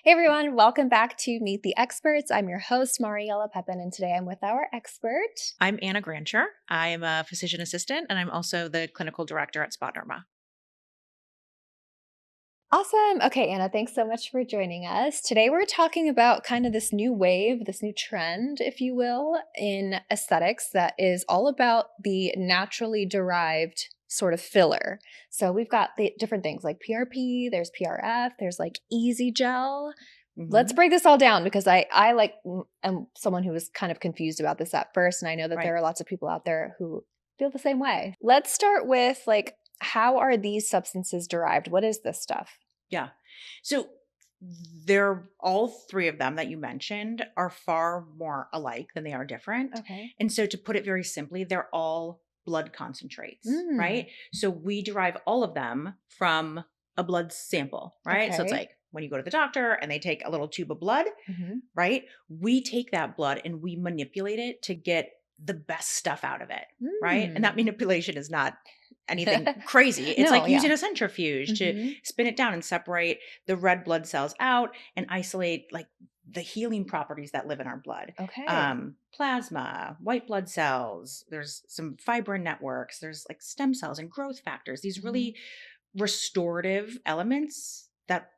Hey everyone, welcome back to Meet the Experts. I'm your host, Mariella Pepin, and today I'm with our expert. I'm Anna Grancher. I am a physician assistant, and I'm also the clinical director at Spa Derma. Awesome. Okay, Anna, thanks so much for joining us. Today we're talking about kind of this new wave, this new trend, if you will, in aesthetics that is all about the naturally derived sort of filler. So we've got the different things like PRP, there's PRF, there's like easy gel. Let's Mhm. break this all down because I like am someone who was kind of confused about this at first, and I know that Right. there are lots of people out there who feel the same way. Let's start with like how are these substances derived? What is this stuff? Yeah. So they're all three of them that you mentioned are far more alike than they are different. Okay. And so to put it very simply, they're all blood concentrates, Mm, right? So we derive all of them from a blood sample, right? So it's okay. like when you go to the doctor and they take a little tube of blood, Mhm. right? We take that blood and we manipulate it to get the best stuff out of it, right? And that Mm. manipulation is not anything crazy. It's No, like yeah. using a centrifuge to Mhm. spin it down and separate the red blood cells out and isolate like the healing properties that live in our blood. Okay. Plasma, white blood cells, there's some fibrin networks, there's like stem cells and growth factors, these Mhm. really restorative elements that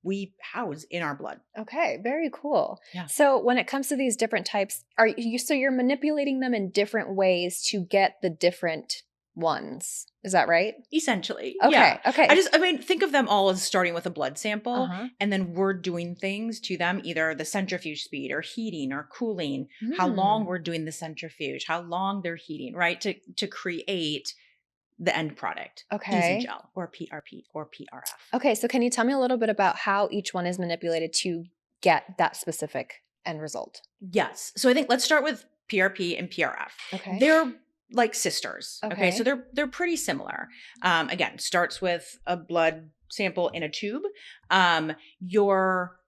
we house in our blood. Okay, very cool. Yeah. So when it comes to these different types, are you so you're manipulating them in different ways to get the different ones. Is that right? Essentially, yeah. Okay. Okay. I mean, think of them all as starting with a blood sample, Uh-huh. and then we're doing things to them, either the centrifuge speed or heating or cooling, how long Mm. we're doing the centrifuge, how long they're heating, right? To create the end product, easy Okay. gel or PRP or PRF. Okay, so can you tell me a little bit about how each one is manipulated to get that specific end result? Yes. So I think let's start with PRP and PRF. Okay. They're like sisters. Okay. So Okay. they're pretty similar. Again, starts with a blood sample in a tube. Your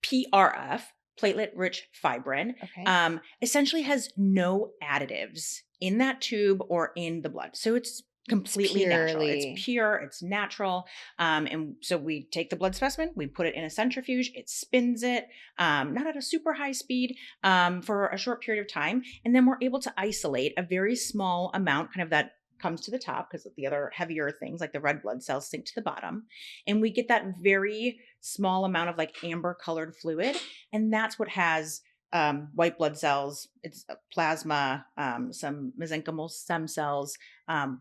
PRF, platelet rich fibrin, Okay. essentially has no additives in that tube or in the blood. So it's It's completely natural. It's purely pure, it's natural. And so we take the blood specimen, we put it in a centrifuge, it spins it, not at a super high speed, for a short period of time. And then we're able to isolate a very small amount, kind of that comes to the top because the other heavier things like the red blood cells sink to the bottom. And we get that very small amount of like amber colored fluid. And that's what has white blood cells, it's plasma, some mesenchymal stem cells,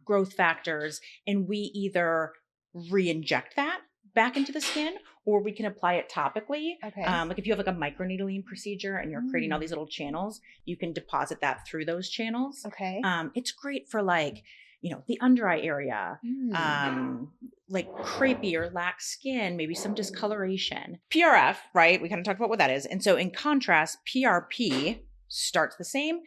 growth factors. And we either re inject that back into the skin or we can apply it topically. okay. Like if you have like a microneedling procedure and you're creating all Mm. these little channels, you can deposit that through those channels. Okay. It's great for like, the under eye area, Mm. um, like crepey or lax skin, maybe some discoloration. PRF, right? We kind of talked about what that is. And so in contrast, PRP starts the same,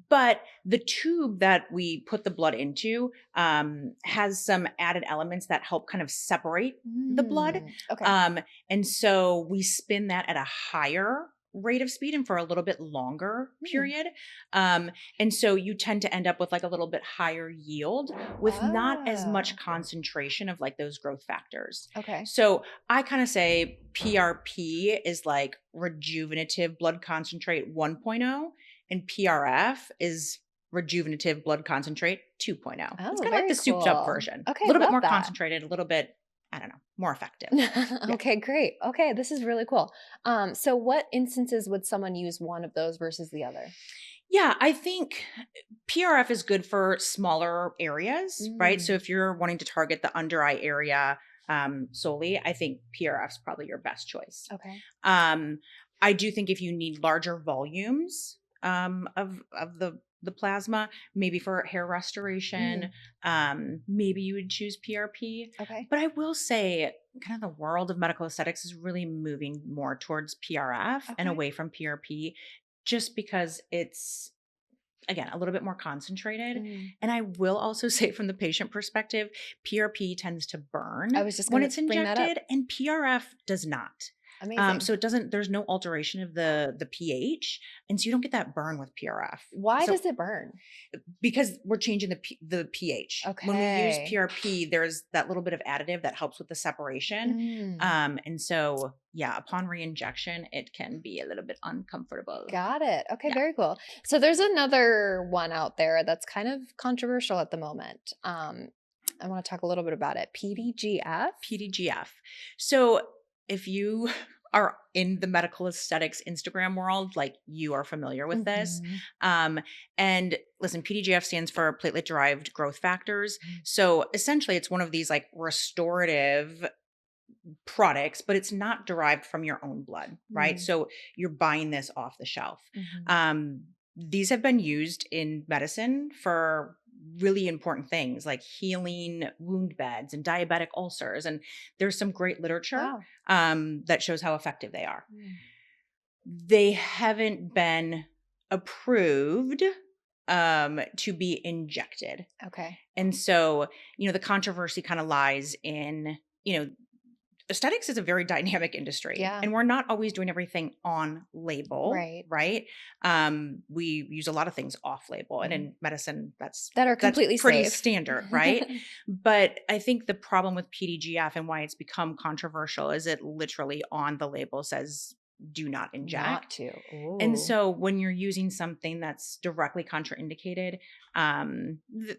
but the tube that we put the blood into has some added elements that help kind of separate the blood. Okay. Um, and so we spin that at a higher rate of speed and for a little bit longer Mm. period. Um, and so you tend to end up with like a little bit higher yield with not as much Ah. concentration of like those growth factors. Okay. So I kind of say PRP is like rejuvenative blood concentrate 1.0 and PRF is rejuvenative blood concentrate 2.0. It's Oh, kind of like very the souped up cool. version. A Okay, little bit love more that. concentrated, a little bit, I don't know, more effective. Yeah. Okay, great. Okay, this is really cool. So what instances would someone use one of those versus the other? Yeah, I think PRF is good for smaller areas, right? So Mm. if you're wanting to target the under eye area solely, I think PRF is probably your best choice. Okay. Um, I do think if you need larger volumes of the plasma, maybe for hair restoration, Mm. maybe you would choose PRP. Okay. But I will say, kind of the world of medical aesthetics is really moving more towards PRF and Okay. away from PRP, just because it's again a little bit more concentrated. Mm. And I will also say from the patient perspective, PRP tends to I burn was just when gonna it's bring that up. injected and PRF does not. Amazing. So it doesn't, there's no alteration of the pH. And so you don't get that burn with PRF. Why So does it burn? because we're changing the pH. When we use Okay. PRP, there's that little bit of additive that helps with the separation. Mm, And so, yeah, upon re-injection, it can be a little bit uncomfortable. got it. Okay, Yeah. very cool. So there's another one out there that's kind of controversial at the moment. I want to talk a little bit about it. PDGF. PDGF. So if you are in the medical aesthetics Instagram world, like you are familiar with this. Mhm. And listen, PDGF stands for platelet derived growth factors. Mm. So essentially it's one of these like restorative products, but it's not derived from your own blood, right? Mm. So you're buying this off the shelf. Mhm. These have been used in medicine for really important things like healing wound beds and diabetic ulcers. And there's some great literature Wow. that shows how effective they are. Mm. They haven't been approved to be injected. Okay. And so, the controversy kind of lies in, aesthetics is a very dynamic industry Yeah. and we're not always doing everything on label, Right. right? We use a lot of things off label and Mhm. in medicine That are that's completely pretty safe. standard, right? But I think the problem with PDGF and why it's become controversial is it literally on the label says do not Not inject. to. And Ooh. so when you're using something that's directly contraindicated,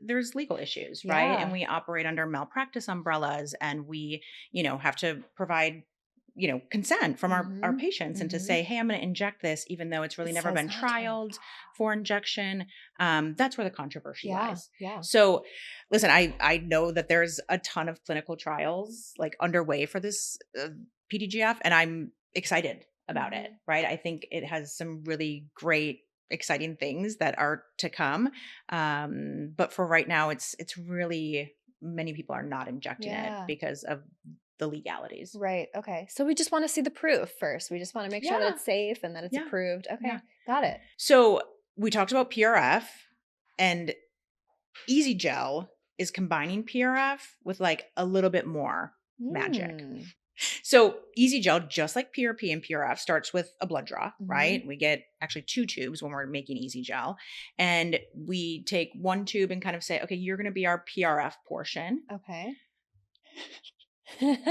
there's legal issues, right? And Yeah. we operate under malpractice umbrellas and we, have to provide, consent from our Mhm. patients and to Mhm. say, hey, I'm going to inject this, even though it's really It never says been not to. trialed for injection. That's where the controversy Yeah. lies. Yeah. So listen, I know that there's a ton of clinical trials like underway for this PDGF and I'm excited about it, Mhm. right? I think it has some really great, exciting things that are to come. But for right now, it's really many people are not injecting it Yeah. because of the legalities. Right. Okay. So we just want to see the proof first. We just want to make sure that Yeah, it's safe and that it's yeah, approved. yeah. Okay. Got it. So we talked about PRF and Easy Gel is combining PRF with like a little bit more magic. Mm. So Easy Gel, just like PRP and PRF, starts with a blood draw, Mhm. right? We get actually 2 tubes when we're making Easy Gel. And we take one tube and kind of say, okay, you're going to be our PRF portion, Okay.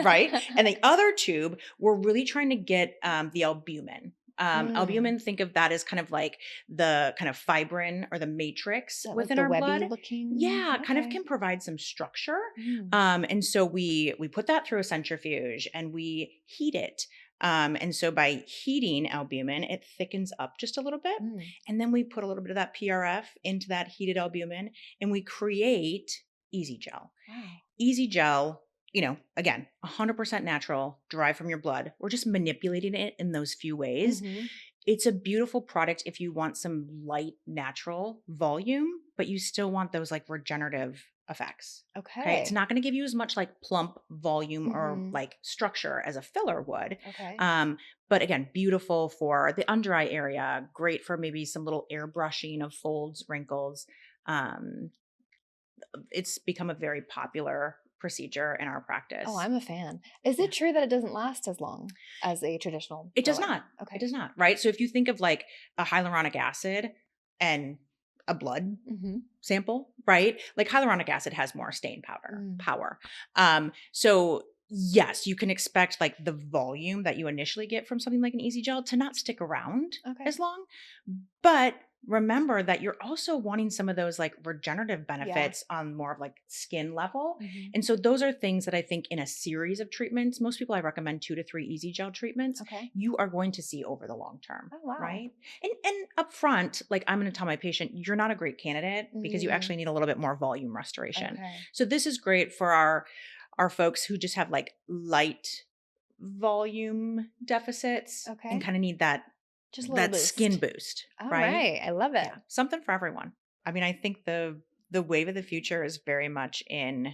right? And the other tube, we're really trying to get the albumin. Mm. Albumin, think of that as kind of like the kind of fibrin or the Is matrix that like within the our blood. webby looking? Yeah, kind of Okay. can provide some structure. Mm. And so we put that through a centrifuge and we heat it. And so by heating albumin, it thickens up just a little bit. Mm. And then we put a little bit of that PRF into that heated albumin and we create Easy Gel. Wow. Easy Gel, again, 100% natural, derived from your blood. We're just manipulating it in those few ways. Mhm. It's a beautiful product if you want some light, natural volume, but you still want those like regenerative effects. Okay. It's Okay. not going to give you as much like plump volume or Mhm. like structure as a filler would. Okay. But again, beautiful for the under eye area, great for maybe some little airbrushing of folds, wrinkles. Um, it's become a very popular procedure in our Oh, practice. I'm a fan. Is Yeah. it true that it doesn't last as long as a traditional It does filler? not. It Okay. does not, right? So if you think of like a hyaluronic acid and a blood Mhm. sample, right? Like hyaluronic acid has more stain powder Mm. power. So yes, you can expect like the volume that you initially get from something like an easy gel to not stick around Okay. as long. But remember that you're also wanting some of those like regenerative Yeah. benefits on more of like skin level. Mhm. And so those are things that I think in a series of treatments, most people I recommend 2 to 3 easy gel treatments, Okay. you are going to see over the long term. Oh, wow. Right. And up front, like I'm going to tell my patient, you're not a great candidate because you Mm. actually need a little bit more volume restoration. Okay. So this is great for our folks who just have like light volume deficits and Okay. kind of need that Just a little that skin boost. boost, All right? right. I love it. Yeah, something for everyone. I mean, I think the wave of the future is very much in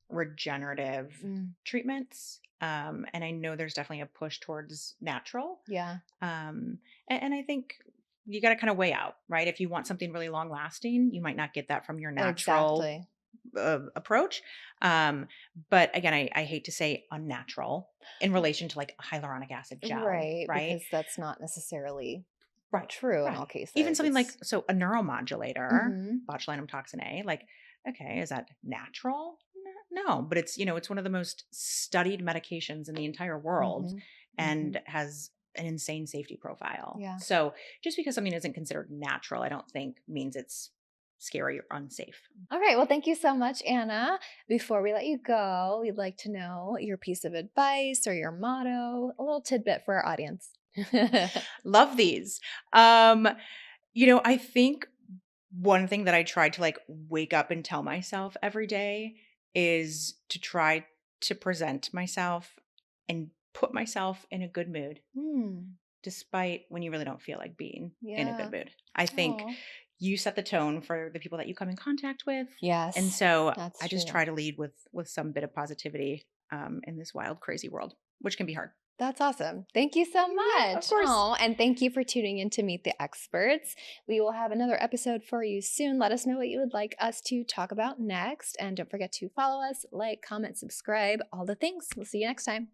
regenerative Mm. treatments. And I know there's definitely a push towards natural. Yeah. And I think you got to kind of weigh out, right? If you want something really long lasting, you might not get that from your natural Exactly. approach. Um, but again, I hate to say unnatural in relation to like a hyaluronic acid gel, Right, right? because that's not necessarily Right, true in all right. Even cases. something like It's so a neuromodulator, Mhm. botulinum toxin A, like, okay, is that natural? No, but it's, it's one of the most studied medications in the entire world Mhm. Mhm. and has an insane safety profile. Yeah. So just because something isn't considered natural, I don't think means it's scary or unsafe. All right. Well, thank you so much, Anna. Before we let you go, we'd like to know your piece of advice or your motto, a little tidbit for our audience. Love these. I think one thing that I try to like wake up and tell myself every day is to try to present myself and put myself in a good mood, Hmm. despite when you really don't feel like being in a good Yeah. mood. I think Oh, you set the tone for the people that you come in contact with. And yes, so that's I just true. try to lead with some bit of positivity in this wild, crazy world, which can be hard. That's awesome. Thank you so Yeah, of much. course. Oh, and thank you for tuning in to Meet the Experts. We will have another episode for you soon. Let us know what you would like us to talk about next. And don't forget to follow us, like, comment, subscribe, all the things. We'll see you next time.